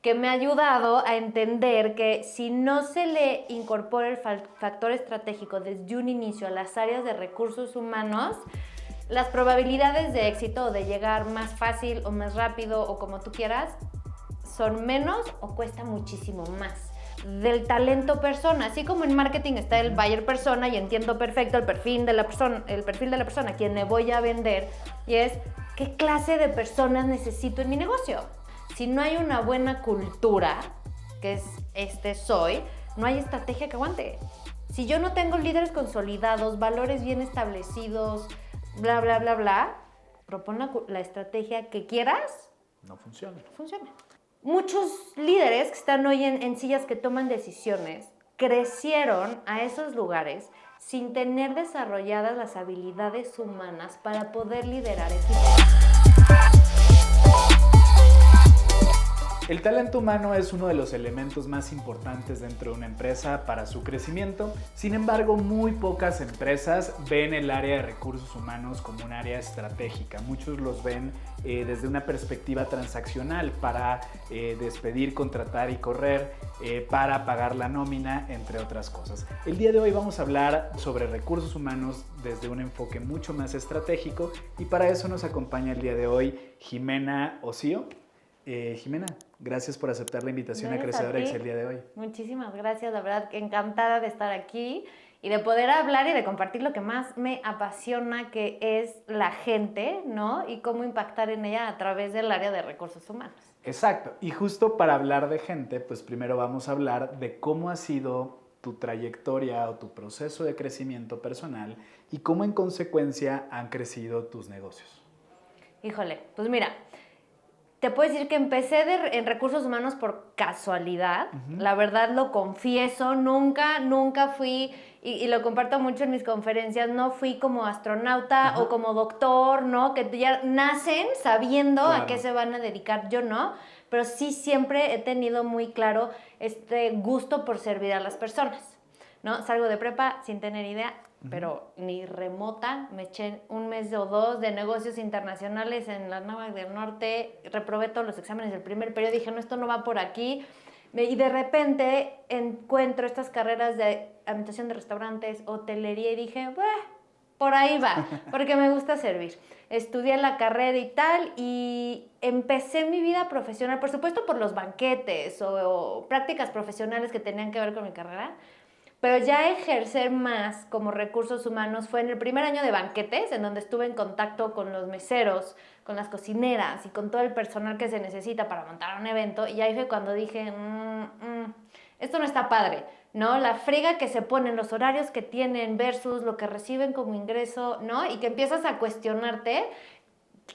que me ha ayudado a entender que si no se le incorpora el factor estratégico desde un inicio a las áreas de recursos humanos, las probabilidades de éxito o de llegar más fácil o más rápido o como tú quieras son menos o cuesta muchísimo más. Del talento persona, así como en marketing está el buyer persona y entiendo perfecto el perfil de la persona a quien le voy a vender, y es qué clase de personas necesito en mi negocio. Si no hay una buena cultura, que es soy, no hay estrategia que aguante. Si yo no tengo líderes consolidados, valores bien establecidos, bla, bla, bla, bla, propon la estrategia que quieras. No funciona. No funciona. Muchos líderes que están hoy en sillas que toman decisiones crecieron a esos lugares sin tener desarrolladas las habilidades humanas para poder liderar equipos. El talento humano es uno de los elementos más importantes dentro de una empresa para su crecimiento. Sin embargo, muy pocas empresas ven el área de recursos humanos como un área estratégica. Muchos los ven desde una perspectiva transaccional para despedir, contratar y correr, para pagar la nómina, entre otras cosas. El día de hoy vamos a hablar sobre recursos humanos desde un enfoque mucho más estratégico y para eso nos acompaña el día de hoy Jimena Ossío. Jimena, gracias por aceptar la invitación a Crecedorex el día de hoy. Muchísimas gracias, la verdad que encantada de estar aquí y de poder hablar y de compartir lo que más me apasiona, que es la gente, ¿no? Y cómo impactar en ella a través del área de recursos humanos. Exacto, y justo para hablar de gente, pues primero vamos a hablar de cómo ha sido tu trayectoria o tu proceso de crecimiento personal y cómo en consecuencia han crecido tus negocios. Híjole, pues mira, te puedo decir que empecé en recursos humanos por casualidad. La verdad lo confieso, nunca fui, y lo comparto mucho en mis conferencias, no fui como astronauta o como doctor, ¿no? Que ya nacen sabiendo a qué se van a dedicar, yo no. Pero sí siempre he tenido muy claro este gusto por servir a las personas, ¿no? Salgo de prepa sin tener idea, pero ni remota, me eché un mes o dos de negocios internacionales en la Náhuac del Norte, reprobé todos los exámenes del primer periodo, dije, no, esto no va por aquí, y de repente encuentro estas carreras de administración de restaurantes, hotelería, y dije, por ahí va, porque me gusta servir. Estudié la carrera y tal, y empecé mi vida profesional, por supuesto por los banquetes o prácticas profesionales que tenían que ver con mi carrera, pero ya ejercer más como recursos humanos fue en el primer año de banquetes, en donde estuve en contacto con los meseros, con las cocineras y con todo el personal que se necesita para montar un evento. Y ahí fue cuando dije, esto no está padre, ¿no? La friega que se ponen, los horarios que tienen versus lo que reciben como ingreso, ¿no? Y que empiezas a cuestionarte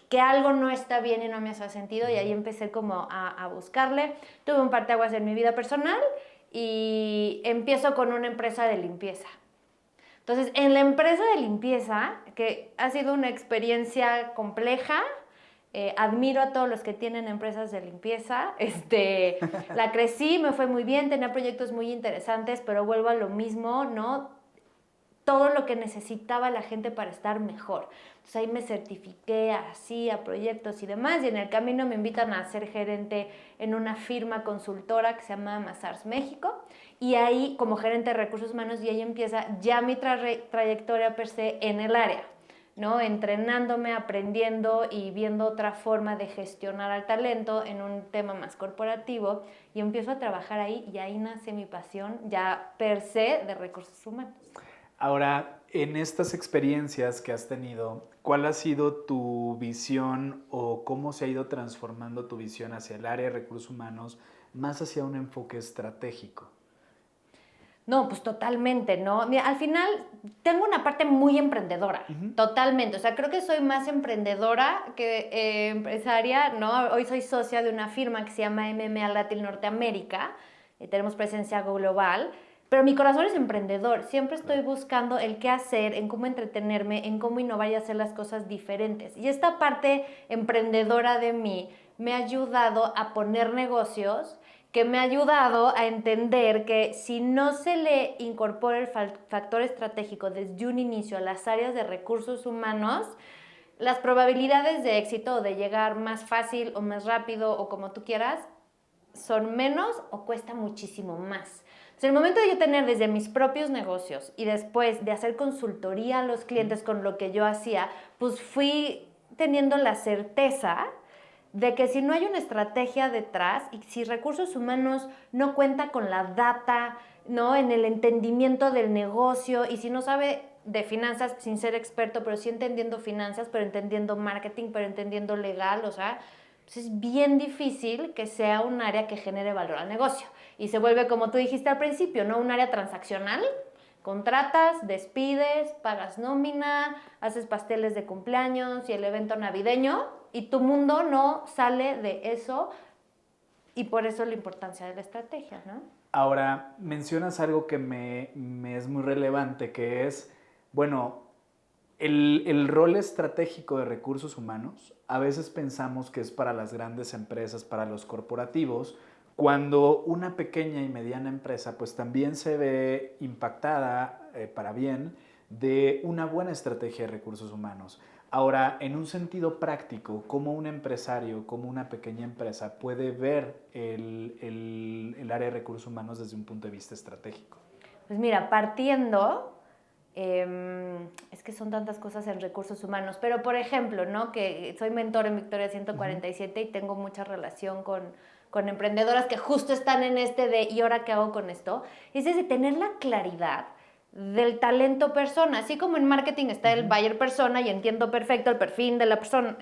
que algo no está bien y no me hace sentido. Y ahí empecé como a buscarle. Tuve un parteaguas en mi vida personal y empiezo con una empresa de limpieza. Entonces, en la empresa de limpieza, que ha sido una experiencia compleja, admiro a todos los que tienen empresas de limpieza, la crecí, me fue muy bien, tenía proyectos muy interesantes, pero vuelvo a lo mismo, ¿no? Todo lo que necesitaba la gente para estar mejor. Entonces ahí me certifiqué así a proyectos y demás, y en el camino me invitan a ser gerente en una firma consultora que se llama Mazars México, y ahí como gerente de recursos humanos, y ahí empieza ya mi trayectoria per se en el área, ¿no? Entrenándome, aprendiendo y viendo otra forma de gestionar al talento en un tema más corporativo, y empiezo a trabajar ahí, y ahí nace mi pasión ya per se de recursos humanos. Ahora, en estas experiencias que has tenido, ¿cuál ha sido tu visión o cómo se ha ido transformando tu visión hacia el área de recursos humanos, más hacia un enfoque estratégico? No, pues totalmente, ¿no? Mira, al final tengo una parte muy emprendedora, totalmente. O sea, creo que soy más emprendedora que empresaria, ¿no? Hoy soy socia de una firma que se llama MMA Latin Norteamérica, y tenemos presencia global. Pero mi corazón es emprendedor, siempre estoy buscando el qué hacer, en cómo entretenerme, en cómo innovar y hacer las cosas diferentes. Y esta parte emprendedora de mí me ha ayudado a poner negocios, que me ha ayudado a entender que si no se le incorpora el factor estratégico desde un inicio a las áreas de recursos humanos, las probabilidades de éxito o de llegar más fácil o más rápido o como tú quieras son menos o cuesta muchísimo más. Entonces, en el momento de yo tener desde mis propios negocios y después de hacer consultoría a los clientes con lo que yo hacía, pues fui teniendo la certeza de que si no hay una estrategia detrás y si recursos humanos no cuenta con la data, ¿no? En el entendimiento del negocio y si no sabe de finanzas sin ser experto, pero sí entendiendo finanzas, pero entendiendo marketing, pero entendiendo legal, o sea, pues es bien difícil que sea un área que genere valor al negocio. Y se vuelve, como tú dijiste al principio, ¿no? Un área transaccional. Contratas, despides, pagas nómina, haces pasteles de cumpleaños y el evento navideño y tu mundo no sale de eso y por eso la importancia de la estrategia, ¿no? Ahora, mencionas algo que me es muy relevante, que es, bueno, el rol estratégico de recursos humanos, a veces pensamos que es para las grandes empresas, para los corporativos, cuando una pequeña y mediana empresa pues también se ve impactada para bien de una buena estrategia de recursos humanos. Ahora, en un sentido práctico, ¿cómo un empresario, cómo una pequeña empresa puede ver el área de recursos humanos desde un punto de vista estratégico? Pues mira, partiendo, es que son tantas cosas en recursos humanos, pero por ejemplo, ¿no? Que soy mentor en Victoria 147 y tengo mucha relación con emprendedoras que justo están en este de ¿y ahora qué hago con esto? Es de tener la claridad del talento persona, así como en marketing está el buyer persona y entiendo perfecto el perfil de la persona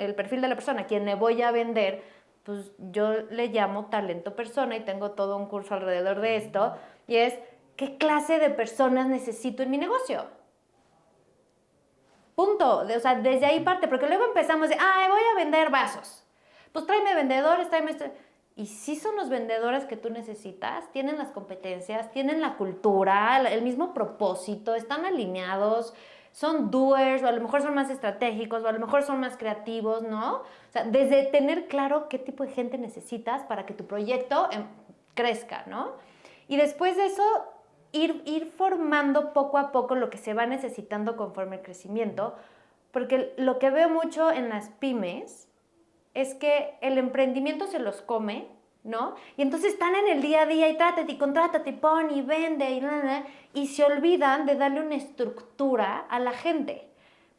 a quien le voy a vender, pues yo le llamo talento persona y tengo todo un curso alrededor de esto y es ¿qué clase de personas necesito en mi negocio? Punto. O sea, desde ahí parte, porque luego empezamos de, voy a vender vasos. Pues tráeme vendedores, tráeme... Y sí son los vendedores que tú necesitas, tienen las competencias, tienen la cultura, el mismo propósito, están alineados, son doers, o a lo mejor son más estratégicos, o a lo mejor son más creativos, ¿no? O sea, desde tener claro qué tipo de gente necesitas para que tu proyecto crezca, ¿no? Y después de eso, ir formando poco a poco lo que se va necesitando conforme el crecimiento, porque lo que veo mucho en las pymes es que el emprendimiento se los come, ¿no? Y entonces están en el día a día y trátate y contrátate y pon y vende y se olvidan de darle una estructura a la gente.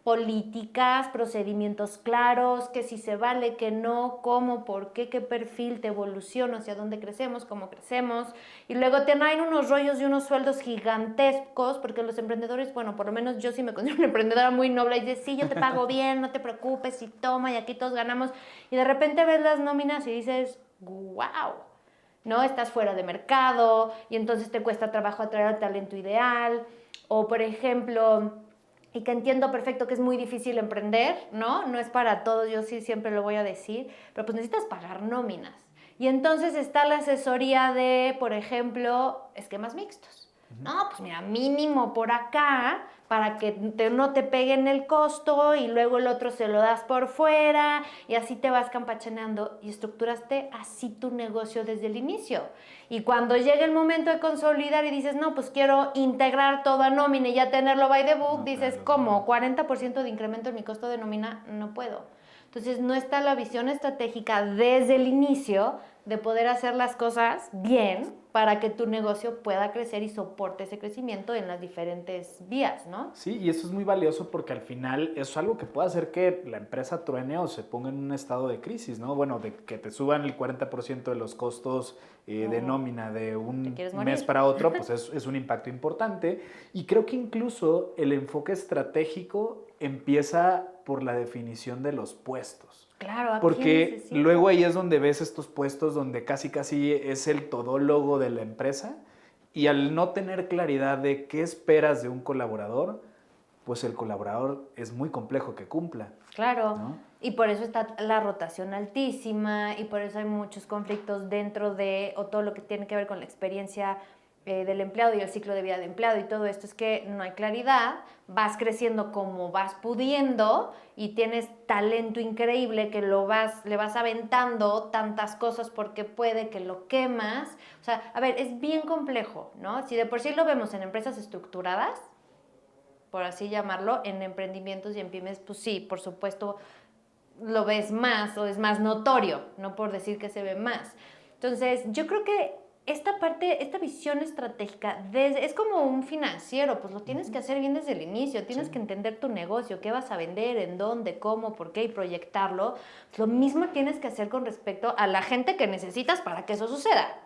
Políticas, procedimientos claros, que si se vale, que no, cómo, por qué perfil te evoluciona, hacia dónde crecemos, cómo crecemos. Y luego te traen unos rollos y unos sueldos gigantescos, porque los emprendedores, bueno, por lo menos yo sí me considero una emprendedora muy noble, y dice, sí, yo te pago bien, no te preocupes, y toma, y aquí todos ganamos. Y de repente ves las nóminas y dices, wow, ¿no? Estás fuera de mercado, y entonces te cuesta trabajo atraer al talento ideal. O, por ejemplo... y que entiendo perfecto que es muy difícil emprender, ¿no? No es para todos, yo sí siempre lo voy a decir, pero pues necesitas pagar nóminas. Y entonces está la asesoría de, por ejemplo, esquemas mixtos. No, pues mira, mínimo por acá, para que no te peguen el costo y luego el otro se lo das por fuera y así te vas campechaneando y estructuraste así tu negocio desde el inicio. Y cuando llega el momento de consolidar y dices, no, pues quiero integrar todo a nómina y ya tenerlo by the book, dices, ¿cómo? 40% de incremento en mi costo de nómina, no puedo. Entonces no está la visión estratégica desde el inicio de poder hacer las cosas bien para que tu negocio pueda crecer y soporte ese crecimiento en las diferentes vías, ¿no? Sí, y eso es muy valioso porque al final eso es algo que puede hacer que la empresa truene o se ponga en un estado de crisis, ¿no? Bueno, de que te suban el 40% de los costos de nómina de un mes para otro, pues es un impacto importante. Y creo que incluso el enfoque estratégico empieza por la definición de los puestos. Claro, porque luego ahí es donde ves estos puestos donde casi es el todólogo de la empresa y al no tener claridad de qué esperas de un colaborador, pues el colaborador es muy complejo que cumpla. Claro, ¿no? Y por eso está la rotación altísima y por eso hay muchos conflictos dentro de, o todo lo que tiene que ver con la experiencia del empleado y el ciclo de vida del empleado y todo esto, es que no hay claridad, vas creciendo como vas pudiendo y tienes talento increíble que le vas aventando tantas cosas porque puede que lo quemas. O sea, a ver, es bien complejo, ¿no? Si de por sí lo vemos en empresas estructuradas, por así llamarlo, en emprendimientos y en pymes, pues sí, por supuesto, lo ves más o es más notorio, no por decir que se ve más. Entonces, yo creo que esta parte, esta visión estratégica, es como un financiero, pues lo tienes que hacer bien desde el inicio, tienes que entender tu negocio, qué vas a vender, en dónde, cómo, por qué y proyectarlo. Lo mismo tienes que hacer con respecto a la gente que necesitas para que eso suceda,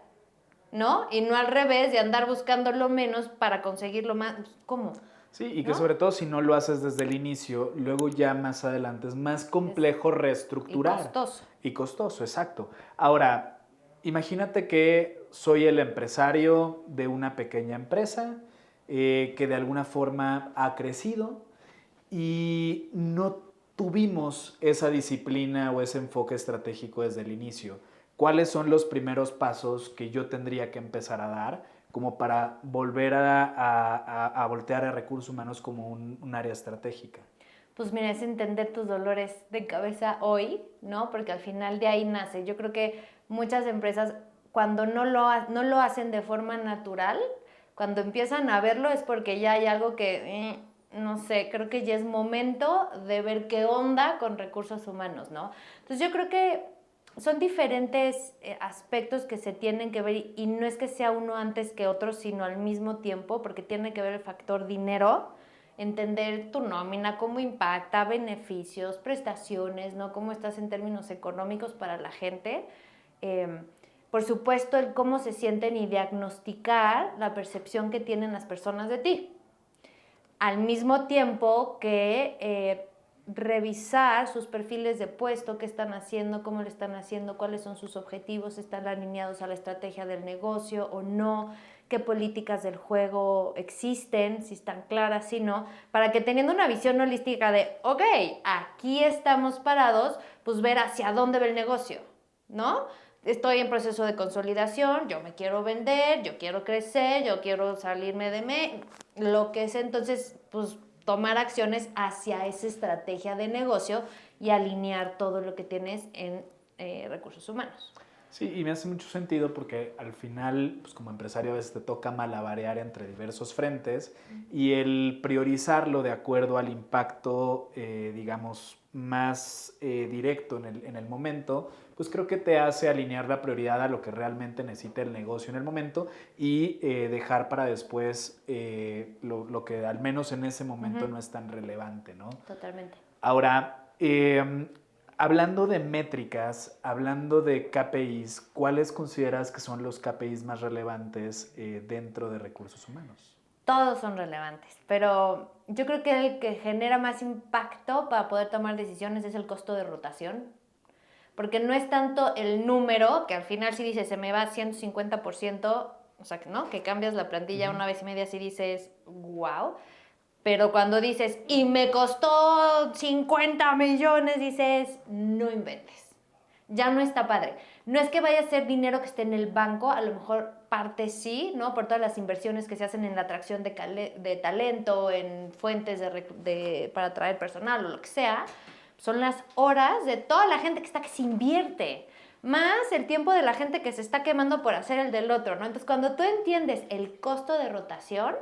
¿no? Y no al revés, de andar buscando lo menos para conseguir lo más. ¿Cómo? Sí, y que ¿no? sobre todo si no lo haces desde el inicio, luego ya más adelante es más complejo reestructurar. Y costoso. Y costoso, exacto. Ahora, imagínate que soy el empresario de una pequeña empresa que de alguna forma ha crecido y no tuvimos esa disciplina o ese enfoque estratégico desde el inicio. ¿Cuáles son los primeros pasos que yo tendría que empezar a dar como para volver a voltear a recursos humanos como un área estratégica? Pues mira, es entender tus dolores de cabeza hoy, ¿no? Porque al final de ahí nace. Yo creo que muchas empresas, cuando no lo hacen de forma natural, cuando empiezan a verlo es porque ya hay algo que, no sé, creo que ya es momento de ver qué onda con recursos humanos, ¿no? Entonces yo creo que son diferentes aspectos que se tienen que ver y no es que sea uno antes que otro, sino al mismo tiempo, porque tiene que ver el factor dinero, entender tu nómina, cómo impacta, beneficios, prestaciones, ¿no? Cómo estás en términos económicos para la gente. Por supuesto, el cómo se sienten y diagnosticar la percepción que tienen las personas de ti. Al mismo tiempo que revisar sus perfiles de puesto, qué están haciendo, cómo lo están haciendo, cuáles son sus objetivos, están alineados a la estrategia del negocio o no, qué políticas del juego existen, si están claras, si no, para que teniendo una visión holística de, ok, aquí estamos parados, pues ver hacia dónde va el negocio, ¿no? Estoy en proceso de consolidación, yo me quiero vender, yo quiero crecer, yo quiero salirme de lo que es entonces, pues tomar acciones hacia esa estrategia de negocio y alinear todo lo que tienes en recursos humanos. Sí, y me hace mucho sentido porque al final, pues como empresario a veces te toca malabarear entre diversos frentes y el priorizarlo de acuerdo al impacto, digamos, más directo en el momento, pues creo que te hace alinear la prioridad a lo que realmente necesita el negocio en el momento y dejar para después lo que al menos en ese momento no es tan relevante, ¿no? Totalmente. Ahora, hablando de métricas, hablando de KPIs, ¿cuáles consideras que son los KPIs más relevantes dentro de recursos humanos? Todos son relevantes, pero yo creo que el que genera más impacto para poder tomar decisiones es el costo de rotación, porque no es tanto el número, que al final si dices se me va 150%, o sea, ¿no? Que cambias la plantilla una vez y media si dices, wow. Pero cuando dices, y me costó 50 millones, dices, no inventes. Ya no está padre. No es que vaya a ser dinero que esté en el banco, a lo mejor parte sí, ¿no? Por todas las inversiones que se hacen en la atracción de talento, en fuentes para atraer personal o lo que sea. Son las horas de toda la gente que se invierte, más el tiempo de la gente que se está quemando por hacer el del otro, ¿no? Entonces, cuando tú entiendes el costo de rotación,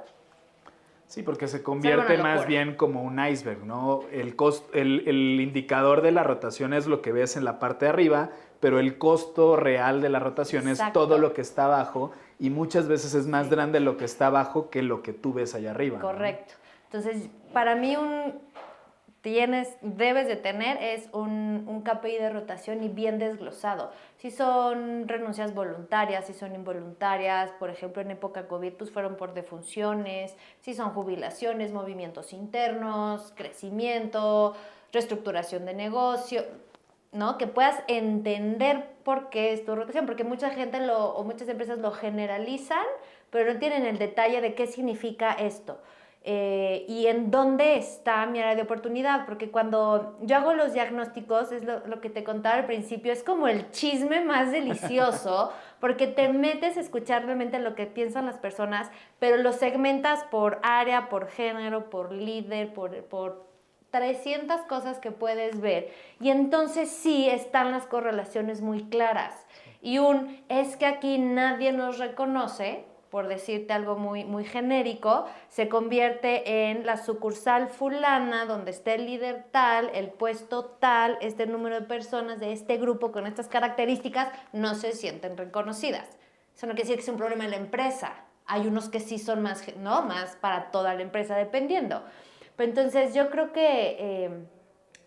sí, porque se convierte más bien como un iceberg, ¿no? El indicador de la rotación es lo que ves en la parte de arriba, pero el costo real de la rotación es todo lo que está abajo y muchas veces es más grande lo que está abajo que lo que tú ves allá arriba. Correcto. ¿No? Entonces, para mí debes de tener es un KPI de rotación y bien desglosado. Si son renuncias voluntarias, si son involuntarias, por ejemplo en época COVID pues fueron por defunciones, si son jubilaciones, movimientos internos, crecimiento, reestructuración de negocio, ¿no? Que puedas entender por qué es tu rotación, porque mucha gente o muchas empresas lo generalizan, pero no tienen el detalle de qué significa esto. Y en dónde está mi área de oportunidad, porque cuando yo hago los diagnósticos, es lo que te contaba al principio, es como el chisme más delicioso, porque te metes a escuchar realmente lo que piensan las personas, pero lo segmentas por área, por género, por líder, por 300 cosas que puedes ver, y entonces sí están las correlaciones muy claras, y es que aquí nadie nos reconoce, por decirte algo muy, muy genérico, se convierte en la sucursal fulana, donde está el líder tal, el puesto tal, este número de personas de este grupo con estas características no se sienten reconocidas. Eso no quiere decir que sea un problema en la empresa. Hay unos que sí son más, ¿no? Más para toda la empresa, dependiendo. Pero entonces yo creo que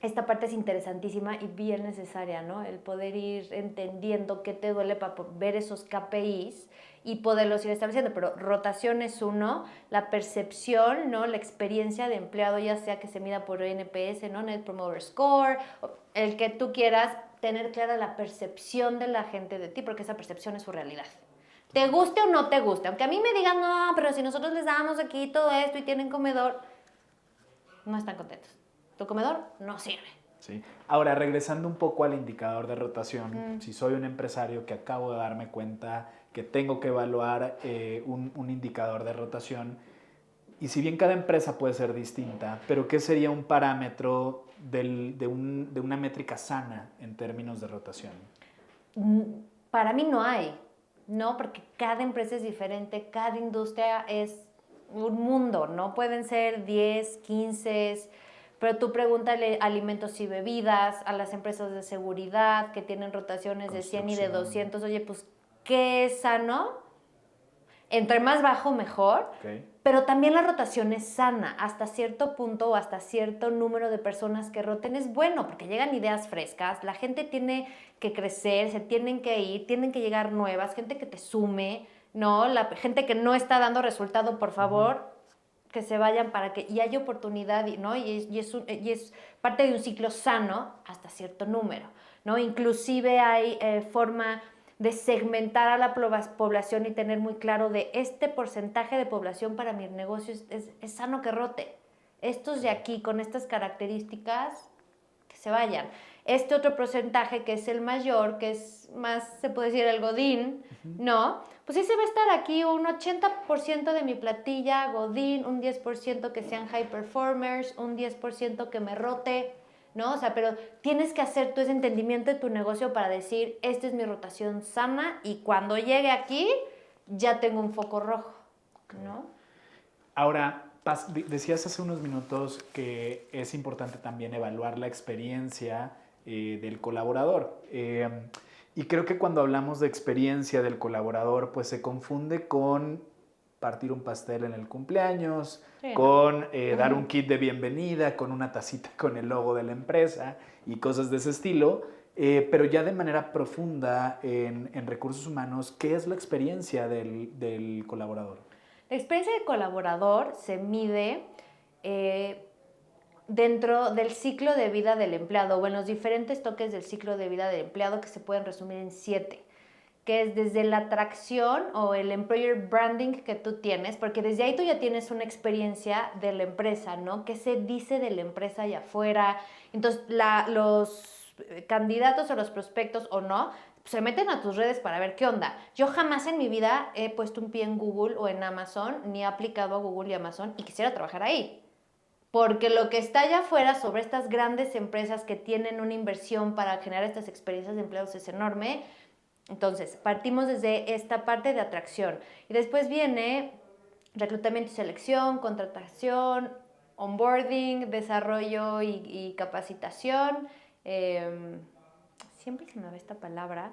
esta parte es interesantísima y bien necesaria, ¿no? El poder ir entendiendo qué te duele para ver esos KPIs y poderlos ir estableciendo. Pero rotación es uno, la percepción, ¿no? La experiencia de empleado, ya sea que se mida por NPS, ¿no? Net Promoter Score, el que tú quieras, tener clara la percepción de la gente de ti, porque esa percepción es su realidad. Te guste o no te guste, aunque a mí me digan, no, pero si nosotros les damos aquí todo esto y tienen comedor, no están contentos. Tu comedor no sirve. Sí. Ahora, regresando un poco al indicador de rotación, si soy un empresario que acabo de darme cuenta que tengo que evaluar un indicador de rotación, y si bien cada empresa puede ser distinta, pero ¿qué sería un parámetro de una métrica sana en términos de rotación? Para mí no hay, ¿no? Porque cada empresa es diferente, cada industria es un mundo, ¿no? Pueden ser 10, 15, pero tú pregúntale alimentos y bebidas, a las empresas de seguridad que tienen rotaciones de 100 y de 200, oye, pues, ¿qué es sano? Entre más bajo, mejor. Okay. Pero también la rotación es sana. Hasta cierto punto o hasta cierto número de personas que roten es bueno, porque llegan ideas frescas, la gente tiene que crecer, se tienen que ir, tienen que llegar nuevas, gente que te sume, ¿no? La gente que no está dando resultado, por favor, que se vayan para que... Y hay oportunidad, ¿no? Y es parte de un ciclo sano hasta cierto número, ¿no? Inclusive hay forma de segmentar a la población y tener muy claro de este porcentaje de población para mi negocio es sano que rote. Estos de aquí con estas características que se vayan. Este otro porcentaje que es el mayor, que es más, se puede decir el godín, ¿no? Pues ese va a estar aquí un 80% de mi platilla godín, un 10% que sean high performers, un 10% que me rote, ¿no? O sea, pero tienes que hacer tú ese entendimiento de tu negocio para decir, esta es mi rotación sana y cuando llegue aquí ya tengo un foco rojo, ¿no? Ahora, decías hace unos minutos que es importante también evaluar la experiencia del colaborador. Y creo que cuando hablamos de experiencia del colaborador, pues se confunde con partir un pastel en el cumpleaños, sí, con dar un kit de bienvenida, con una tacita con el logo de la empresa y cosas de ese estilo, pero ya de manera profunda en recursos humanos, ¿qué es la experiencia del colaborador? La experiencia del colaborador se mide dentro del ciclo de vida del empleado o en los diferentes toques del ciclo de vida del empleado que se pueden resumir en 7. Que es desde la atracción o el employer branding que tú tienes, porque desde ahí tú ya tienes una experiencia de la empresa, ¿no? ¿Qué se dice de la empresa allá afuera? Entonces, los candidatos o los prospectos o no, se meten a tus redes para ver qué onda. Yo jamás en mi vida he puesto un pie en Google o en Amazon, ni he aplicado a Google y Amazon y quisiera trabajar ahí. Porque lo que está allá afuera sobre estas grandes empresas que tienen una inversión para generar estas experiencias de empleados es enorme. Entonces, partimos desde esta parte de atracción. Y después viene reclutamiento y selección, contratación, onboarding, desarrollo y capacitación. Siempre se me va esta palabra.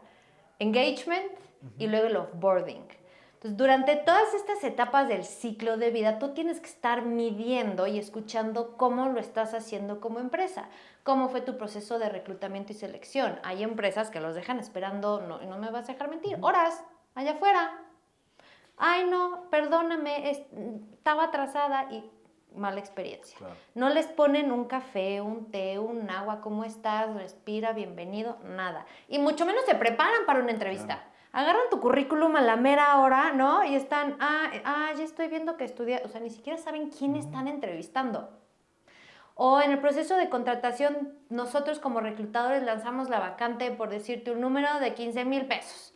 Engagement y luego el offboarding. Entonces, durante todas estas etapas del ciclo de vida, tú tienes que estar midiendo y escuchando cómo lo estás haciendo como empresa. ¿Cómo fue tu proceso de reclutamiento y selección? Hay empresas que los dejan esperando, no me vas a dejar mentir, horas, allá afuera. Ay, no, perdóname, estaba atrasada y mala experiencia. Claro. No les ponen un café, un té, un agua, ¿cómo estás? Respira, bienvenido, nada. Y mucho menos se preparan para una entrevista. Claro. Agarran tu currículum a la mera hora, ¿no? Y están, ya estoy viendo que estudia, o sea, ni siquiera saben quién están entrevistando. O en el proceso de contratación, nosotros como reclutadores lanzamos la vacante, por decirte un número de 15,000 pesos.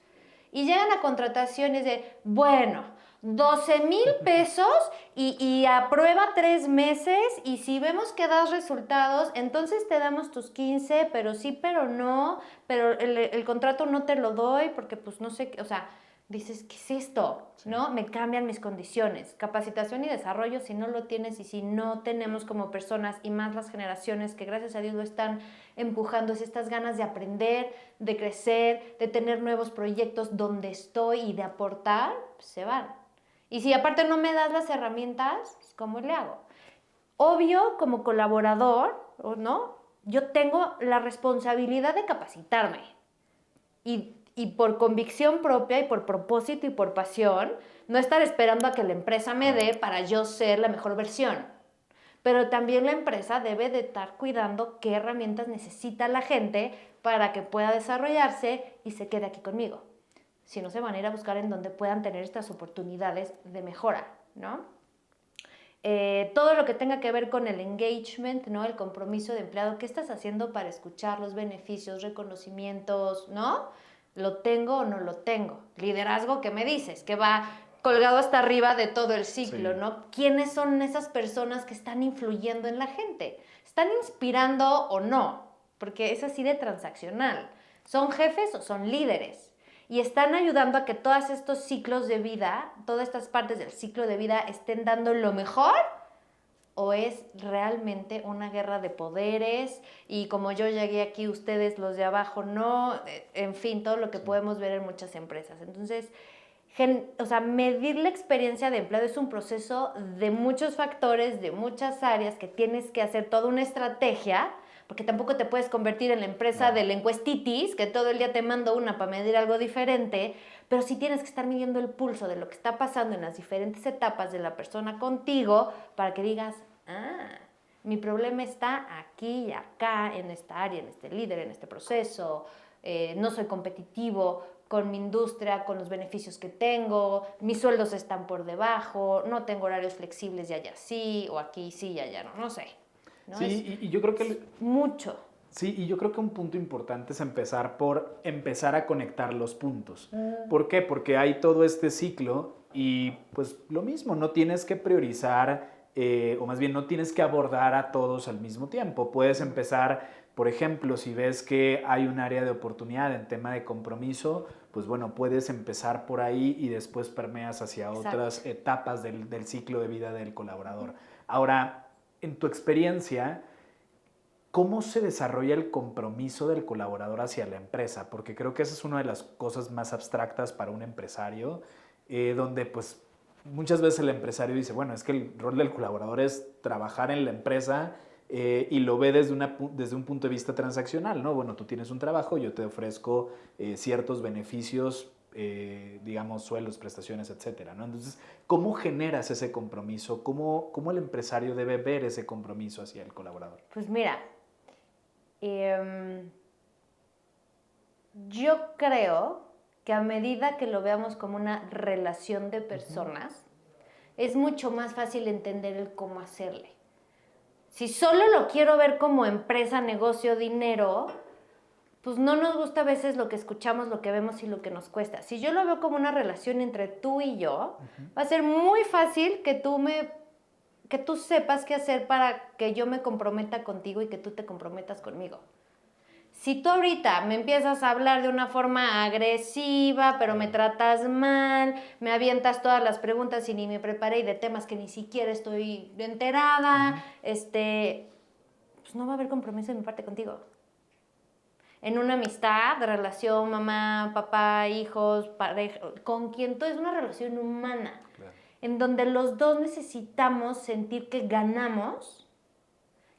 Y llegan a contrataciones de, bueno, 12,000 pesos y a prueba 3 meses y si vemos que das resultados, entonces te damos tus 15, pero sí, pero no, pero el contrato no te lo doy porque pues no sé, o sea, dices, ¿qué es esto? ¿No? Me cambian mis condiciones. Capacitación y desarrollo, si no lo tienes y si no tenemos como personas y más las generaciones que gracias a Dios lo están empujando, es estas ganas de aprender, de crecer, de tener nuevos proyectos donde estoy y de aportar, pues se van. Y si aparte no me das las herramientas, pues ¿cómo le hago? Obvio, como colaborador, ¿no? Yo tengo la responsabilidad de capacitarme y por convicción propia y por propósito y por pasión, no estar esperando a que la empresa me dé para yo ser la mejor versión. Pero también la empresa debe de estar cuidando qué herramientas necesita la gente para que pueda desarrollarse y se quede aquí conmigo. Si no, se van a ir a buscar en donde puedan tener estas oportunidades de mejora, ¿no? Todo lo que tenga que ver con el engagement, ¿no? El compromiso de empleado, ¿qué estás haciendo para escuchar los beneficios, reconocimientos, ¿no? ¿Lo tengo o no lo tengo? Liderazgo, ¿qué me dices? Que va colgado hasta arriba de todo el ciclo, sí, ¿no? ¿Quiénes son esas personas que están influyendo en la gente? ¿Están inspirando o no? Porque es así de transaccional. ¿Son jefes o son líderes? Y están ayudando a que todos estos ciclos de vida, todas estas partes del ciclo de vida estén dando lo mejor, o es realmente una guerra de poderes y como yo llegué aquí, ustedes los de abajo no, en fin, todo lo que podemos ver en muchas empresas. Entonces, medir la experiencia de empleado es un proceso de muchos factores, de muchas áreas que tienes que hacer toda una estrategia, porque tampoco te puedes convertir en la empresa de la encuestitis, que todo el día te mando una para medir algo diferente, pero sí tienes que estar midiendo el pulso de lo que está pasando en las diferentes etapas de la persona contigo para que digas, mi problema está aquí y acá, en esta área, en este líder, en este proceso, no soy competitivo con mi industria, con los beneficios que tengo, mis sueldos están por debajo, no tengo horarios flexibles y allá sí, o aquí sí y allá no sé. ¿No? Sí, y yo creo que... Mucho. Sí, y yo creo que un punto importante es empezar a conectar los puntos. ¿Por qué? Porque hay todo este ciclo y pues lo mismo, no tienes que priorizar, o más bien no tienes que abordar a todos al mismo tiempo. Puedes empezar, por ejemplo, si ves que hay un área de oportunidad en tema de compromiso, pues bueno, puedes empezar por ahí y después permeas hacia otras etapas del ciclo de vida del colaborador. Ahora, en tu experiencia, ¿cómo se desarrolla el compromiso del colaborador hacia la empresa? Porque creo que esa es una de las cosas más abstractas para un empresario, donde pues muchas veces el empresario dice, bueno, es que el rol del colaborador es trabajar en la empresa y lo ve desde un punto de vista transaccional, ¿no? Bueno, tú tienes un trabajo, yo te ofrezco ciertos beneficios, digamos, sueldos, prestaciones, etcétera, ¿no? Entonces, ¿cómo generas ese compromiso? ¿Cómo el empresario debe ver ese compromiso hacia el colaborador? Pues mira, yo creo que a medida que lo veamos como una relación de personas, es mucho más fácil entender el cómo hacerle. Si solo lo quiero ver como empresa, negocio, dinero, pues no nos gusta a veces lo que escuchamos, lo que vemos y lo que nos cuesta. Si yo lo veo como una relación entre tú y yo, va a ser muy fácil que tú sepas qué hacer para que yo me comprometa contigo y que tú te comprometas conmigo. Si tú ahorita me empiezas a hablar de una forma agresiva, pero me tratas mal, me avientas todas las preguntas y ni me preparé y de temas que ni siquiera estoy enterada, pues no va a haber compromiso de mi parte contigo. En una amistad, de relación, mamá, papá, hijos, pareja, con quien todo es una relación humana, claro, en donde los dos necesitamos sentir que ganamos,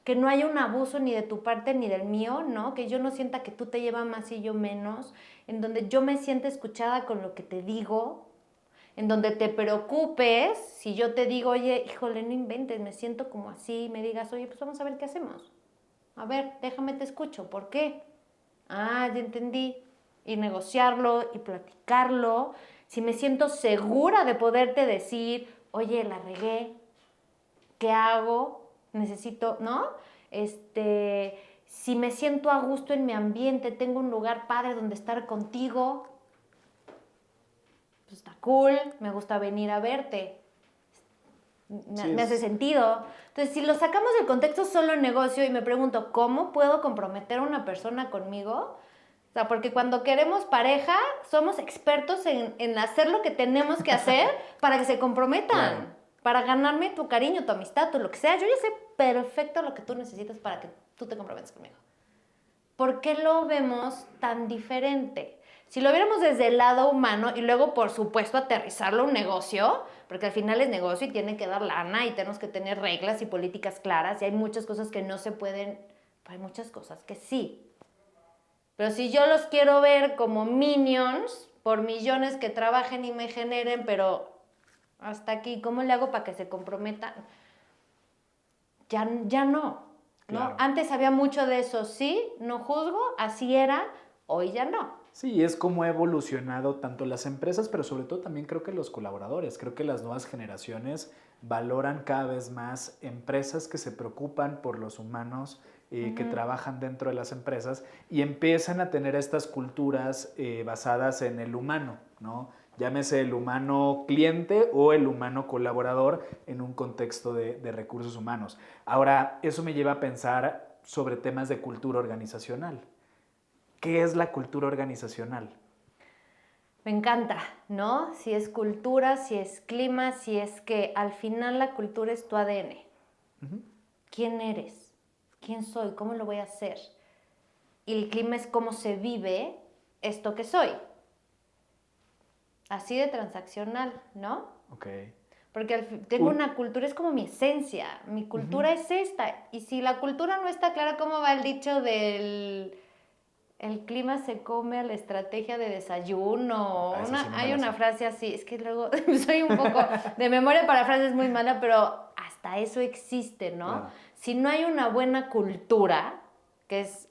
que no haya un abuso ni de tu parte ni del mío, ¿no? Que yo no sienta que tú te llevas más y yo menos, en donde yo me sienta escuchada con lo que te digo, en donde te preocupes, si yo te digo, oye, híjole, no inventes, me siento como así, me digas, oye, pues vamos a ver qué hacemos. A ver, déjame te escucho, ¿por qué? Ya entendí. Y negociarlo y platicarlo. Si me siento segura de poderte decir, oye, la regué, ¿qué hago? Necesito, ¿no? Si me siento a gusto en mi ambiente, tengo un lugar padre donde estar contigo, pues está cool, me gusta venir a verte. Me hace sentido. Entonces, si lo sacamos del contexto solo negocio y me pregunto, ¿cómo puedo comprometer a una persona conmigo? O sea, porque cuando queremos pareja, somos expertos en hacer lo que tenemos que hacer para que se comprometan. Claro. Para ganarme tu cariño, tu amistad, tu lo que sea. Yo ya sé perfecto lo que tú necesitas para que tú te comprometas conmigo. ¿Por qué lo vemos tan diferente? Si lo viéramos desde el lado humano y luego, por supuesto, aterrizarlo a un negocio, porque al final es negocio y tiene que dar lana y tenemos que tener reglas y políticas claras y hay muchas cosas que no se pueden, pero hay muchas cosas que sí. Pero si yo los quiero ver como minions, por millones que trabajen y me generen, pero hasta aquí, ¿cómo le hago para que se comprometan? Ya no. Claro. Antes había mucho de eso, sí, no juzgo, así era, hoy ya no. Sí, es como ha evolucionado tanto las empresas, pero sobre todo también creo que los colaboradores. Creo que las nuevas generaciones valoran cada vez más empresas que se preocupan por los humanos que trabajan dentro de las empresas y empiezan a tener estas culturas basadas en el humano, ¿no? Llámese el humano cliente o el humano colaborador en un contexto de recursos humanos. Ahora, eso me lleva a pensar sobre temas de cultura organizacional. ¿Qué es la cultura organizacional? Me encanta, ¿no? Si es cultura, si es clima, si es que al final la cultura es tu ADN. ¿Quién eres? ¿Quién soy? ¿Cómo lo voy a hacer? Y el clima es cómo se vive esto que soy. Así de transaccional, ¿no? Ok. Porque tengo una cultura, es como mi esencia. Mi cultura es esta. Y si la cultura no está clara, ¿cómo va el dicho del... El clima se come a la estrategia de desayuno? Hay una frase así, es que luego soy un poco de memoria para frases muy mala, pero hasta eso existe, ¿no? Claro. Si no hay una buena cultura, que es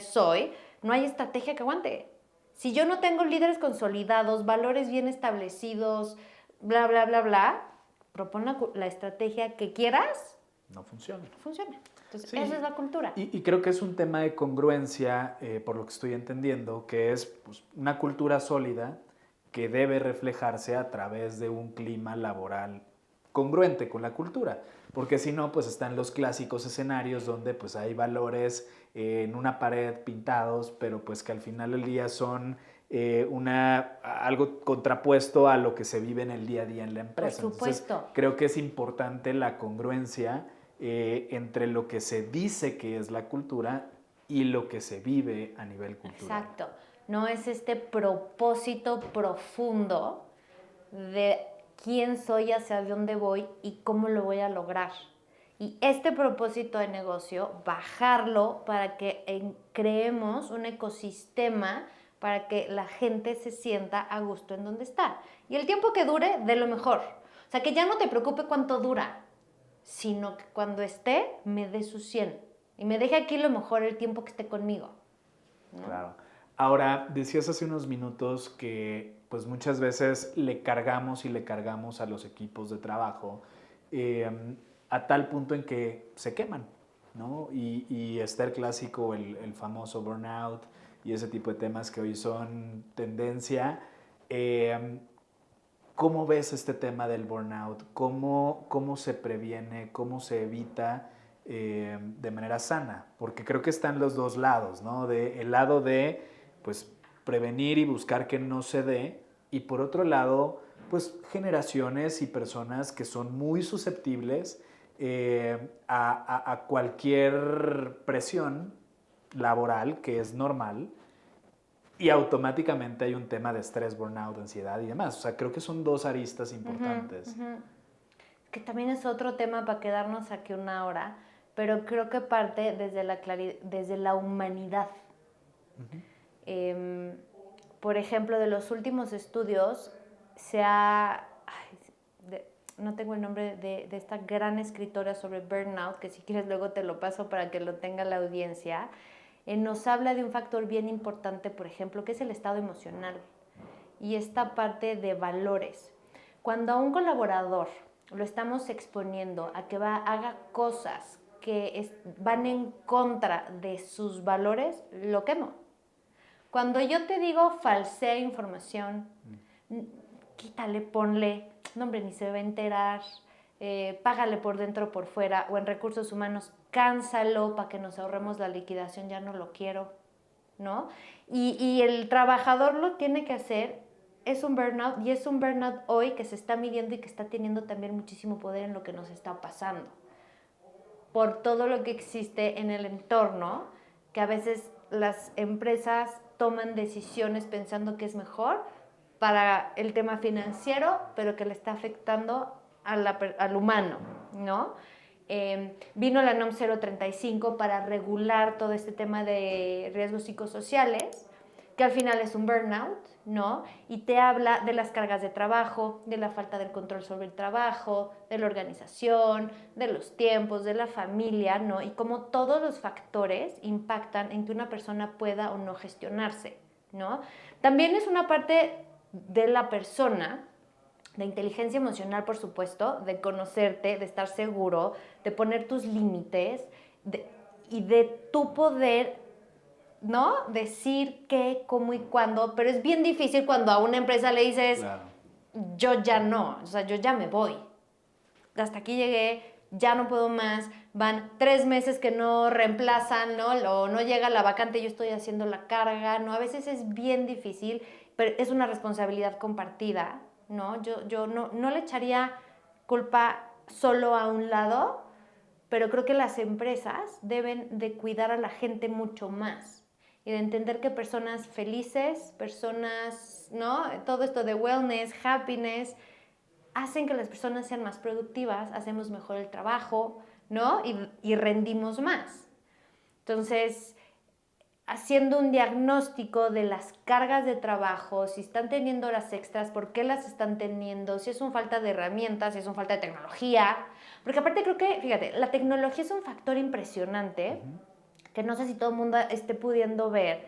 soy, no hay estrategia que aguante. Si yo no tengo líderes consolidados, valores bien establecidos, bla, bla, bla, bla, propon la estrategia que quieras. No funciona. No funciona. Entonces, Sí. esa es la cultura. Y creo que es un tema de congruencia, por lo que estoy entendiendo, que es pues, una cultura sólida que debe reflejarse a través de un clima laboral congruente con la cultura. Porque si no, pues están los clásicos escenarios donde pues hay valores en una pared pintados, pero pues que al final del día son algo contrapuesto a lo que se vive en el día a día en la empresa. Por supuesto. Entonces, creo que es importante la congruencia entre lo que se dice que es la cultura y lo que se vive a nivel cultural. Exacto. No es este propósito profundo de quién soy, hacia dónde voy y cómo lo voy a lograr. Y este propósito de negocio, bajarlo para que creemos un ecosistema para que la gente se sienta a gusto en donde está. Y el tiempo que dure, de lo mejor. O sea, que ya no te preocupe cuánto dura, sino que cuando esté, me dé su 100. Y me deje aquí lo mejor el tiempo que esté conmigo, ¿no? Claro. Ahora, decías hace unos minutos que pues muchas veces le cargamos a los equipos de trabajo a tal punto en que se queman, ¿no? Y está el clásico, el famoso burnout y ese tipo de temas que hoy son tendencia. ¿Cómo ves este tema del burnout? ¿Cómo se previene? ¿Cómo se evita de manera sana? Porque creo que están los dos lados, ¿no? El lado de, pues, prevenir y buscar que no se dé, y por otro lado, pues, generaciones y personas que son muy susceptibles a cualquier presión laboral, que es normal, y automáticamente hay un tema de estrés, burnout, ansiedad y demás. O sea, creo que son dos aristas importantes. Que también es otro tema para quedarnos aquí una hora, pero creo que parte desde la humanidad. Por ejemplo, de los últimos estudios, no tengo el nombre de esta gran escritora sobre burnout, que si quieres luego te lo paso para que lo tenga la audiencia. Nos habla de un factor bien importante, por ejemplo, que es el estado emocional y esta parte de valores. Cuando a un colaborador lo estamos exponiendo a que haga cosas que van en contra de sus valores, lo quemo. Cuando yo te digo falsea información, quítale, ponle, no hombre, ni se va a enterar, págale por dentro o por fuera, o en recursos humanos, cánsalo para que nos ahorremos la liquidación, ya no lo quiero, ¿no? Y el trabajador lo tiene que hacer, es un burnout, y es un burnout hoy que se está midiendo y que está teniendo también muchísimo poder en lo que nos está pasando, por todo lo que existe en el entorno, que a veces las empresas toman decisiones pensando que es mejor para el tema financiero, pero que le está afectando al humano, ¿no? Vino la NOM 035 para regular todo este tema de riesgos psicosociales, que al final es un burnout, ¿no? Y te habla de las cargas de trabajo, de la falta del control sobre el trabajo, de la organización, de los tiempos, de la familia, ¿no? Y cómo todos los factores impactan en que una persona pueda o no gestionarse, ¿no? También es una parte de la persona, de inteligencia emocional, por supuesto, de conocerte, de estar seguro, de poner tus límites y de tu poder, ¿no? Decir qué, cómo y cuándo, pero es bien difícil cuando a una empresa le dices, claro, yo ya no, o sea, yo ya me voy. Hasta aquí llegué, ya no puedo más, van 3 meses que no reemplazan, ¿no? O no llega la vacante, yo estoy haciendo la carga, ¿no? A veces es bien difícil, pero es una responsabilidad compartida, ¿no? Yo no le echaría culpa solo a un lado, pero creo que las empresas deben de cuidar a la gente mucho más y de entender que personas felices, personas, ¿no? Todo esto de wellness, happiness, hacen que las personas sean más productivas, hacemos mejor el trabajo, ¿no? Y rendimos más. Entonces, haciendo un diagnóstico de las cargas de trabajo, si están teniendo horas extras, por qué las están teniendo, si es una falta de herramientas, si es una falta de tecnología. Porque aparte creo que, fíjate, la tecnología es un factor impresionante, que no sé si todo el mundo esté pudiendo ver,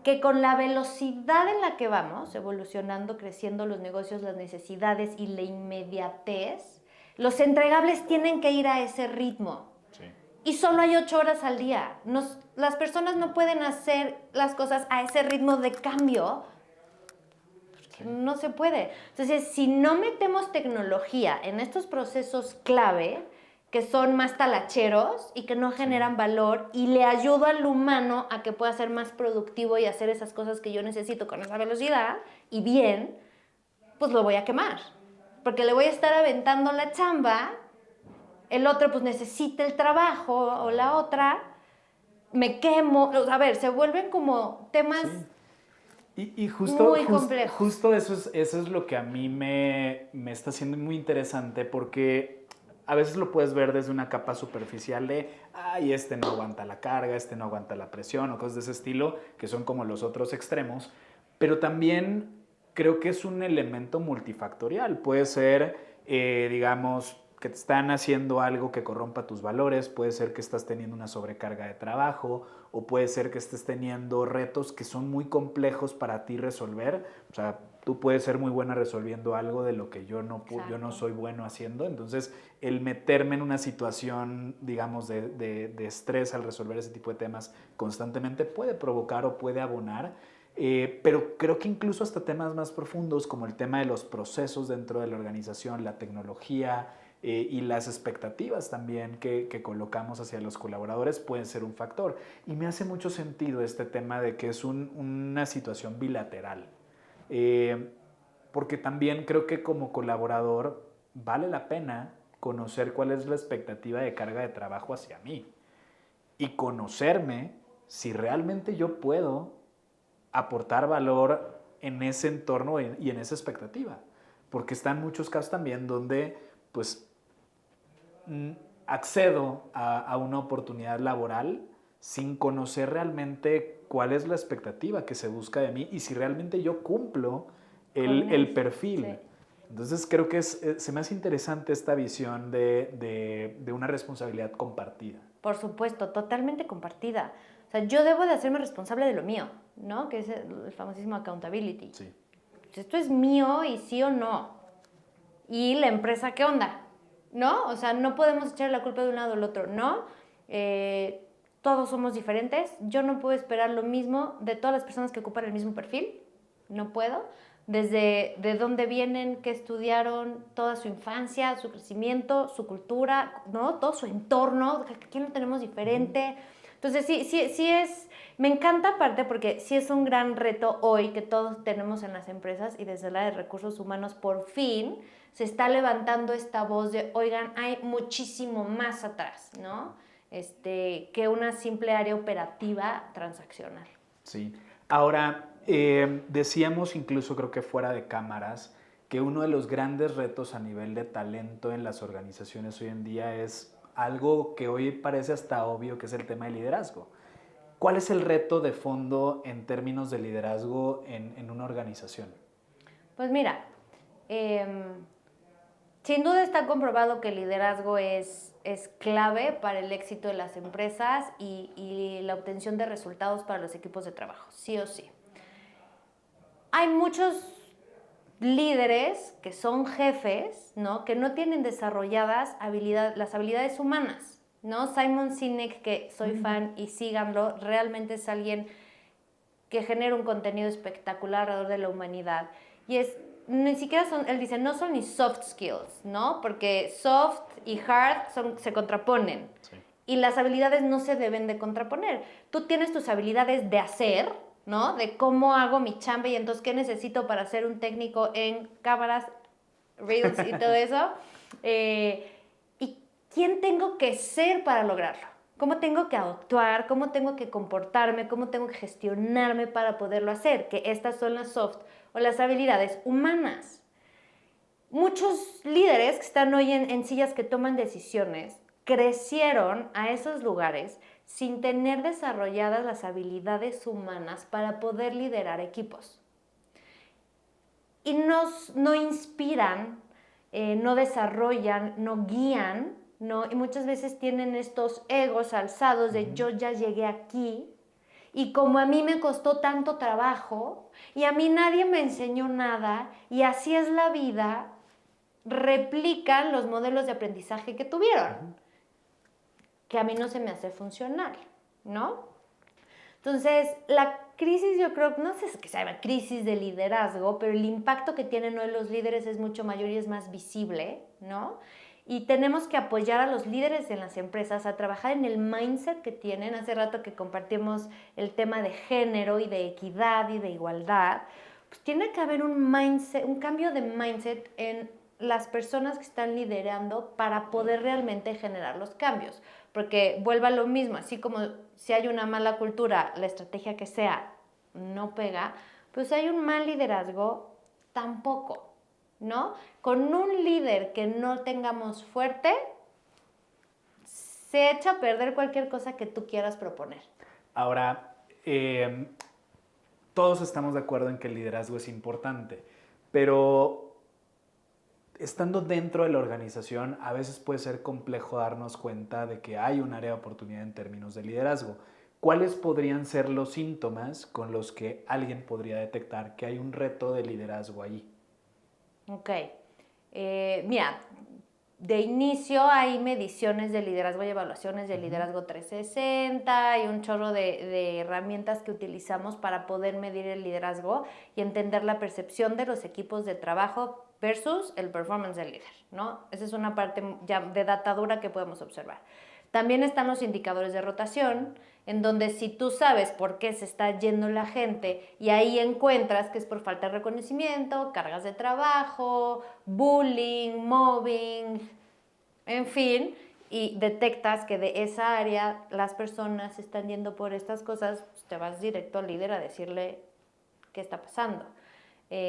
que con la velocidad en la que vamos, evolucionando, creciendo los negocios, las necesidades y la inmediatez, los entregables tienen que ir a ese ritmo. Sí. Y solo hay 8 horas al día. Las personas no pueden hacer las cosas a ese ritmo de cambio. Sí. No se puede. Entonces, si no metemos tecnología en estos procesos clave, que son más talacheros y que no generan valor, y le ayudo al humano a que pueda ser más productivo y hacer esas cosas que yo necesito con esa velocidad y bien, pues lo voy a quemar. Porque le voy a estar aventando la chamba, el otro pues necesita el trabajo o la otra, me quemo. A ver, se vuelven como temas... Sí. Y justo eso es lo que a mí me está haciendo muy interesante, porque a veces lo puedes ver desde una capa superficial de, ay, este no aguanta la carga, este no aguanta la presión o cosas de ese estilo, que son como los otros extremos, pero también creo que es un elemento multifactorial. Puede ser, digamos, que te están haciendo algo que corrompa tus valores, puede ser que estás teniendo una sobrecarga de trabajo, o puede ser que estés teniendo retos que son muy complejos para ti resolver. O sea, tú puedes ser muy buena resolviendo algo de lo que yo no soy bueno haciendo. Entonces, el meterme en una situación, digamos, de estrés al resolver ese tipo de temas constantemente puede provocar o puede abonar. Pero creo que incluso hasta temas más profundos, como el tema de los procesos dentro de la organización, la tecnología y las expectativas también que colocamos hacia los colaboradores, pueden ser un factor. Y me hace mucho sentido este tema de que es una situación bilateral. Porque también creo que como colaborador vale la pena conocer cuál es la expectativa de carga de trabajo hacia mí y conocerme si realmente yo puedo aportar valor en ese entorno y en esa expectativa, porque están muchos casos también donde pues accedo a una oportunidad laboral sin conocer realmente cuál es la expectativa que se busca de mí y si realmente yo cumplo el perfil. Sí. Entonces creo que se me hace interesante esta visión de una responsabilidad compartida. Por supuesto, totalmente compartida. O sea, yo debo de hacerme responsable de lo mío, ¿no? Que es el famosísimo accountability. Sí. Esto es mío y sí o no. Y la empresa, ¿qué onda? ¿No? O sea, no podemos echar la culpa de un lado al otro, ¿no? Todos somos diferentes. Yo no puedo esperar lo mismo de todas las personas que ocupan el mismo perfil. No puedo. Desde de dónde vienen, qué estudiaron, toda su infancia, su crecimiento, su cultura, ¿no? Todo su entorno. ¿Quién lo tenemos diferente? Entonces, me encanta aparte porque sí es un gran reto hoy que todos tenemos en las empresas y desde el área de recursos humanos por fin se está levantando esta voz de, oigan, hay muchísimo más atrás, ¿no? Que una simple área operativa transaccional. Sí. Ahora, decíamos incluso creo que fuera de cámaras que uno de los grandes retos a nivel de talento en las organizaciones hoy en día es algo que hoy parece hasta obvio, que es el tema de liderazgo. ¿Cuál es el reto de fondo en términos de liderazgo en una organización? Pues mira, sin duda está comprobado que el liderazgo es clave para el éxito de las empresas y la obtención de resultados para los equipos de trabajo, sí o sí. Hay muchos líderes que son jefes, ¿no? Que no tienen desarrolladas las habilidades humanas, ¿no? Simon Sinek, que soy fan y síganlo, realmente es alguien que genera un contenido espectacular alrededor de la humanidad. Y ni siquiera él dice, no son ni soft skills, ¿no? Porque soft y hard se contraponen. Sí. Y las habilidades no se deben de contraponer. Tú tienes tus habilidades de hacer, ¿no? De cómo hago mi chamba y entonces qué necesito para ser un técnico en cámaras, reels y todo eso. Y quién tengo que ser para lograrlo. Cómo tengo que actuar, cómo tengo que comportarme, cómo tengo que gestionarme para poderlo hacer. Que estas son las soft o las habilidades humanas. Muchos líderes que están hoy en sillas que toman decisiones crecieron a esos lugares sin tener desarrolladas las habilidades humanas para poder liderar equipos. Y no inspiran, no desarrollan, no guían, ¿no? Y muchas veces tienen estos egos alzados de yo ya llegué aquí y como a mí me costó tanto trabajo y a mí nadie me enseñó nada y así es la vida, replican los modelos de aprendizaje que tuvieron. Que a mí no se me hace funcional, ¿no? Entonces, la crisis, yo creo, no sé si se llama crisis de liderazgo, pero el impacto que tienen hoy los líderes es mucho mayor y es más visible, ¿no? Y tenemos que apoyar a los líderes en las empresas a trabajar en el mindset que tienen. Hace rato que compartimos el tema de género y de equidad y de igualdad. Pues tiene que haber un mindset, un cambio de mindset en las personas que están liderando para poder realmente generar los cambios. Porque vuelva a lo mismo, así como si hay una mala cultura, la estrategia que sea no pega, pues si hay un mal liderazgo, tampoco, ¿no? Con un líder que no tengamos fuerte, se echa a perder cualquier cosa que tú quieras proponer. Ahora, todos estamos de acuerdo en que el liderazgo es importante, pero estando dentro de la organización, a veces puede ser complejo darnos cuenta de que hay un área de oportunidad en términos de liderazgo. ¿Cuáles podrían ser los síntomas con los que alguien podría detectar que hay un reto de liderazgo allí? Ok. Mira, de inicio hay mediciones de liderazgo y evaluaciones de liderazgo 360 y un chorro de herramientas que utilizamos para poder medir el liderazgo y entender la percepción de los equipos de trabajo versus el performance del líder, ¿no? Esa es una parte ya de data dura que podemos observar. También están los indicadores de rotación, en donde si tú sabes por qué se está yendo la gente y ahí encuentras que es por falta de reconocimiento, cargas de trabajo, bullying, mobbing, en fin, y detectas que de esa área las personas se están yendo por estas cosas, pues te vas directo al líder a decirle qué está pasando.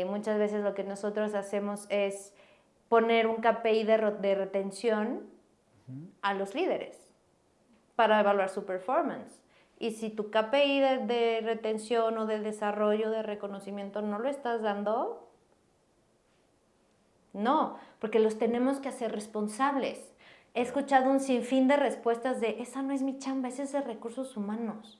Muchas veces lo que nosotros hacemos es poner un KPI de retención a los líderes para evaluar su performance. Y si tu KPI de retención o de desarrollo, de reconocimiento no lo estás dando, no, porque los tenemos que hacer responsables. He escuchado un sinfín de respuestas de, esa no es mi chamba, ese es de recursos humanos.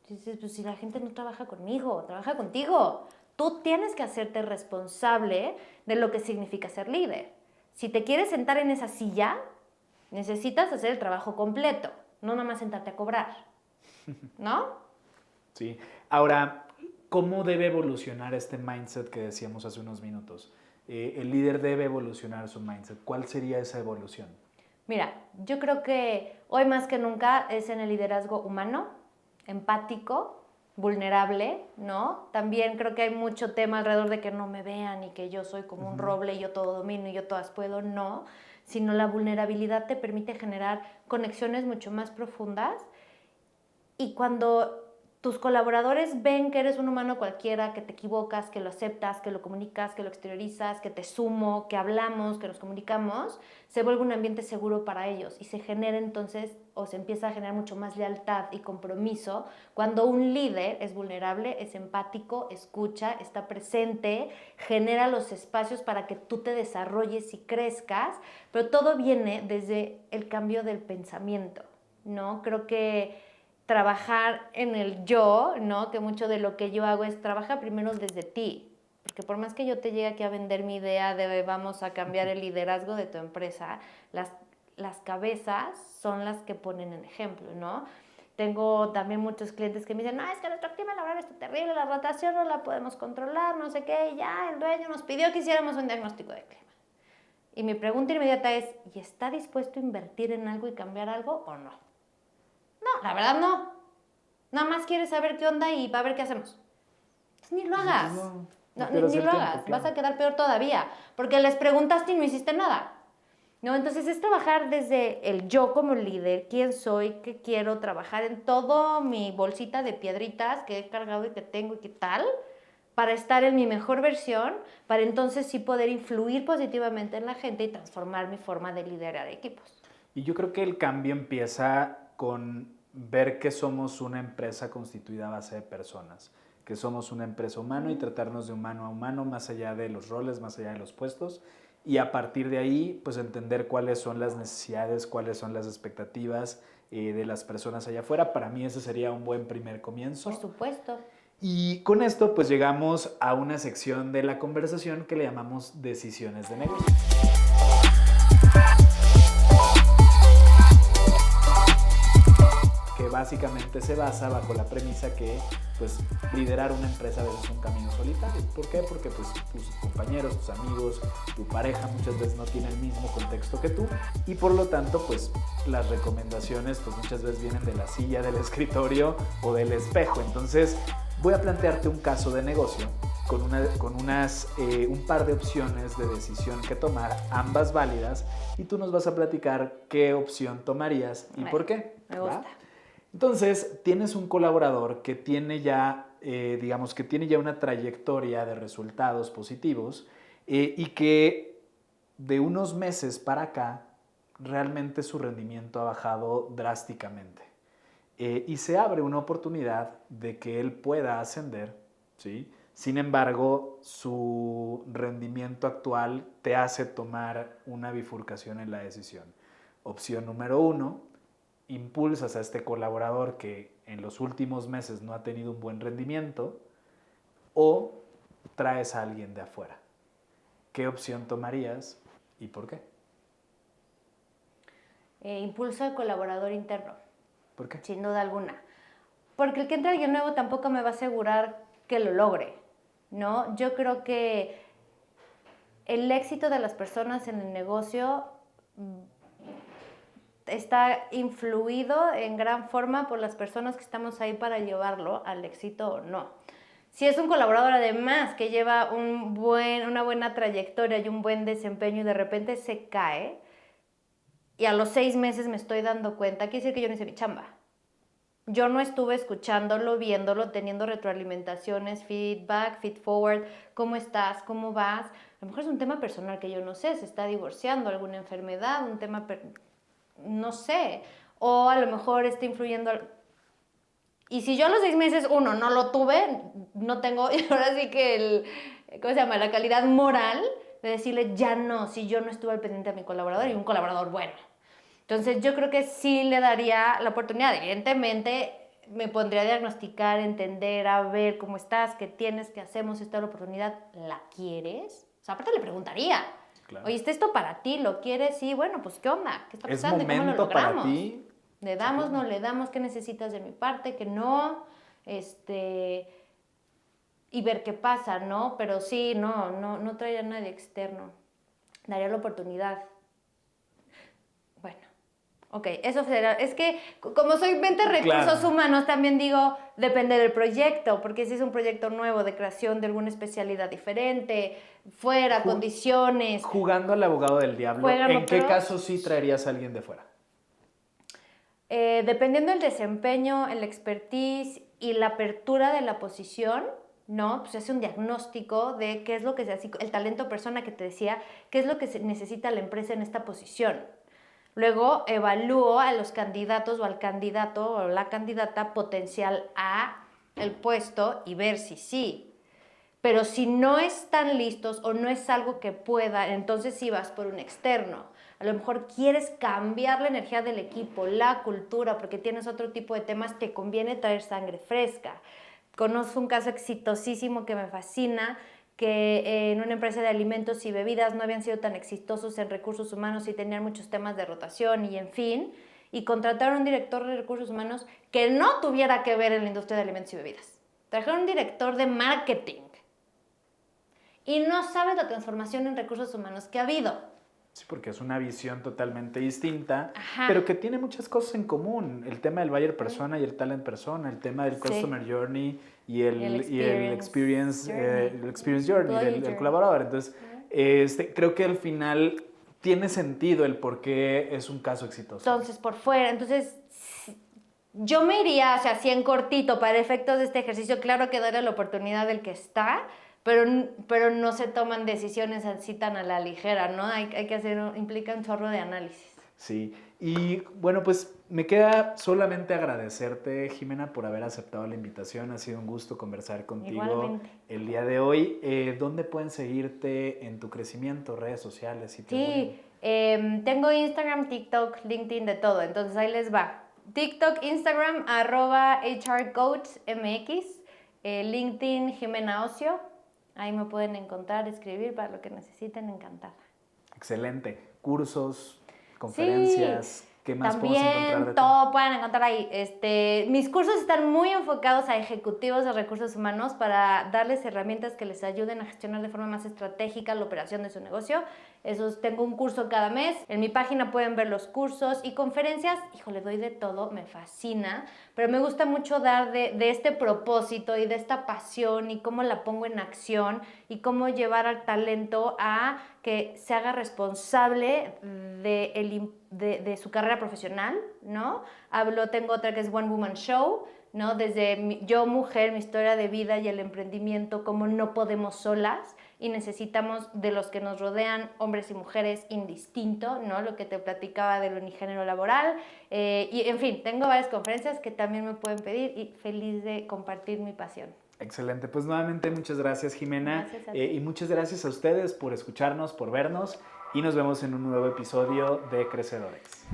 Dices, pues si la gente no trabaja conmigo, trabaja contigo. Tú tienes que hacerte responsable de lo que significa ser líder. Si te quieres sentar en esa silla, necesitas hacer el trabajo completo, no nada más sentarte a cobrar, ¿no? Sí. Ahora, ¿cómo debe evolucionar este mindset que decíamos hace unos minutos? El líder debe evolucionar su mindset. ¿Cuál sería esa evolución? Mira, yo creo que hoy más que nunca es en el liderazgo humano, empático, vulnerable, ¿no? También creo que hay mucho tema alrededor de que no me vean y que yo soy como un roble y yo todo domino y yo todas puedo, no, sino la vulnerabilidad te permite generar conexiones mucho más profundas y cuando tus colaboradores ven que eres un humano cualquiera, que te equivocas, que lo aceptas, que lo comunicas, que lo exteriorizas, que te sumo, que hablamos, que nos comunicamos, se vuelve un ambiente seguro para ellos y se genera entonces o se empieza a generar mucho más lealtad y compromiso cuando un líder es vulnerable, es empático, escucha, está presente, genera los espacios para que tú te desarrolles y crezcas, pero todo viene desde el cambio del pensamiento, ¿no? Creo que trabajar en el yo, ¿no? Que mucho de lo que yo hago es trabajar primero desde ti. Porque por más que yo te llegue aquí a vender mi idea de vamos a cambiar el liderazgo de tu empresa, las cabezas son las que ponen el ejemplo, ¿no? Tengo también muchos clientes que me dicen, no, es que nuestro clima laboral está terrible, la rotación no la podemos controlar, no sé qué, y ya el dueño nos pidió que hiciéramos un diagnóstico de clima. Y mi pregunta inmediata es, ¿y está dispuesto a invertir en algo y cambiar algo o no? No, la verdad no. Nada más quieres saber qué onda y va a ver qué hacemos. Pues ni lo hagas. Ni lo hagas. Claro. Vas a quedar peor todavía. Porque les preguntaste y no hiciste nada. ¿No? Entonces es trabajar desde el yo como líder, quién soy, qué quiero, trabajar en todo mi bolsita de piedritas que he cargado y que tengo y qué tal, para estar en mi mejor versión, para entonces sí poder influir positivamente en la gente y transformar mi forma de liderar equipos. Y yo creo que el cambio empieza con ver que somos una empresa constituida a base de personas, que somos una empresa humana y tratarnos de humano a humano más allá de los roles, más allá de los puestos y a partir de ahí pues entender cuáles son las necesidades, cuáles son las expectativas de las personas allá afuera. Para mí ese sería un buen primer comienzo. Por supuesto. Y con esto pues llegamos a una sección de la conversación que le llamamos decisiones de negocio. Que básicamente se basa bajo la premisa que pues liderar una empresa a veces es un camino solitario. ¿Por qué? Porque pues tus compañeros, tus amigos, tu pareja muchas veces no tienen el mismo contexto que tú y por lo tanto pues las recomendaciones pues muchas veces vienen de la silla, del escritorio o del espejo. Entonces voy a plantearte un caso de negocio con un par de opciones de decisión que tomar, ambas válidas, y tú nos vas a platicar qué opción tomarías y por qué. Me gusta. ¿Va? Entonces, tienes un colaborador que tiene ya, una trayectoria de resultados positivos y que de unos meses para acá realmente su rendimiento ha bajado drásticamente. Y se abre una oportunidad de que él pueda ascender, ¿sí? Sin embargo, su rendimiento actual te hace tomar una bifurcación en la decisión. Opción número 1, impulsas a este colaborador que en los últimos meses no ha tenido un buen rendimiento o traes a alguien de afuera. ¿Qué opción tomarías y por qué? Impulso al colaborador interno. ¿Por qué? Sin duda alguna. Porque el que entre alguien nuevo tampoco me va a asegurar que lo logre, ¿no? Yo creo que el éxito de las personas en el negocio está influido en gran forma por las personas que estamos ahí para llevarlo al éxito o no. Si es un colaborador además que lleva una buena trayectoria y un buen desempeño y de repente se cae y a los 6 meses me estoy dando cuenta, quiere decir que yo no hice mi chamba. Yo no estuve escuchándolo, viéndolo, teniendo retroalimentaciones, feedback, feed forward, ¿cómo estás? ¿Cómo vas? A lo mejor es un tema personal que yo no sé, se está divorciando, alguna enfermedad, un tema, no sé, o a lo mejor está influyendo. Y si yo a los 6 meses, no lo tuve, no tengo, ahora sí que la calidad moral de decirle ya no, si yo no estuve al pendiente de mi colaborador y un colaborador bueno. Entonces yo creo que sí le daría la oportunidad. Evidentemente me pondría a diagnosticar, entender, a ver cómo estás, qué tienes, qué hacemos, esta es la oportunidad, ¿la quieres? O sea, aparte le preguntaría, claro. Oye, ¿está esto para ti? ¿Lo quieres? Sí, bueno, pues ¿qué onda? ¿Qué está pasando? ¿Y cómo lo logramos? Para ti? ¿Le damos, no le damos? ¿Qué necesitas de mi parte? ¿Qué no? Y ver qué pasa, ¿no? Pero sí, no traería a nadie externo. Daría la oportunidad. Bueno, Ok, eso federal. Es que como soy mente recursos humanos, también digo, depende del proyecto, porque si es un proyecto nuevo de creación de alguna especialidad diferente, fuera, condiciones. Jugando al abogado del diablo, ¿en qué caso sí traerías a alguien de fuera? Dependiendo del desempeño, el expertise y la apertura de la posición, ¿no? Pues es un diagnóstico de qué es lo que se hace, el talento persona que te decía, qué es lo que necesita la empresa en esta posición. Luego evalúo a los candidatos o al candidato o la candidata potencial a el puesto y ver si sí. Pero si no están listos o no es algo que pueda, entonces sí vas por un externo. A lo mejor quieres cambiar la energía del equipo, la cultura, porque tienes otro tipo de temas, te conviene traer sangre fresca. Conozco un caso exitosísimo que me fascina, que en una empresa de alimentos y bebidas no habían sido tan exitosos en recursos humanos y tenían muchos temas de rotación y en fin, y contrataron un director de recursos humanos que no tuviera que ver en la industria de alimentos y bebidas. Trajeron un director de marketing y no sabes la transformación en recursos humanos que ha habido. Sí, porque es una visión totalmente distinta, pero que tiene muchas cosas en común. El tema del buyer persona y el talent persona, el tema del customer journey y el experience journey del colaborador. Entonces, creo que al final tiene sentido el por qué es un caso exitoso. Entonces, por fuera, yo me iría, o sea, así en cortito, para efectos de este ejercicio, claro que darle la oportunidad del que está, pero no se toman decisiones así tan a la ligera, ¿no? Hay que hacer, implica un chorro de análisis. Sí, y bueno, pues me queda solamente agradecerte, Jimena, por haber aceptado la invitación. Ha sido un gusto conversar contigo. Igualmente. El día de hoy. ¿Dónde pueden seguirte en tu crecimiento, redes sociales? Tengo Instagram, TikTok, LinkedIn, de todo, entonces ahí les va. TikTok, Instagram, @HRCoachMX, LinkedIn, Jimena Ocio. Ahí me pueden encontrar, escribir para lo que necesiten, encantada. Excelente. Cursos, conferencias, ¿qué más podemos encontrar de ti? Todo pueden encontrar ahí. Mis cursos están muy enfocados a ejecutivos de recursos humanos para darles herramientas que les ayuden a gestionar de forma más estratégica la operación de su negocio. Tengo un curso cada mes. En mi página pueden ver los cursos y conferencias. Híjole, doy de todo, me fascina. Pero me gusta mucho dar de este propósito y de esta pasión y cómo la pongo en acción y cómo llevar al talento a que se haga responsable de su carrera profesional, ¿no? Tengo otra que es One Woman Show, ¿no? Desde yo mujer, mi historia de vida y el emprendimiento, cómo no podemos solas y necesitamos de los que nos rodean, hombres y mujeres, indistinto, ¿no? Lo que te platicaba del unigénero laboral. Y en fin, tengo varias conferencias que también me pueden pedir y feliz de compartir mi pasión. Excelente, pues nuevamente muchas gracias, Jimena. Gracias a ti. Y muchas gracias a ustedes por escucharnos, por vernos y nos vemos en un nuevo episodio de Crecedores.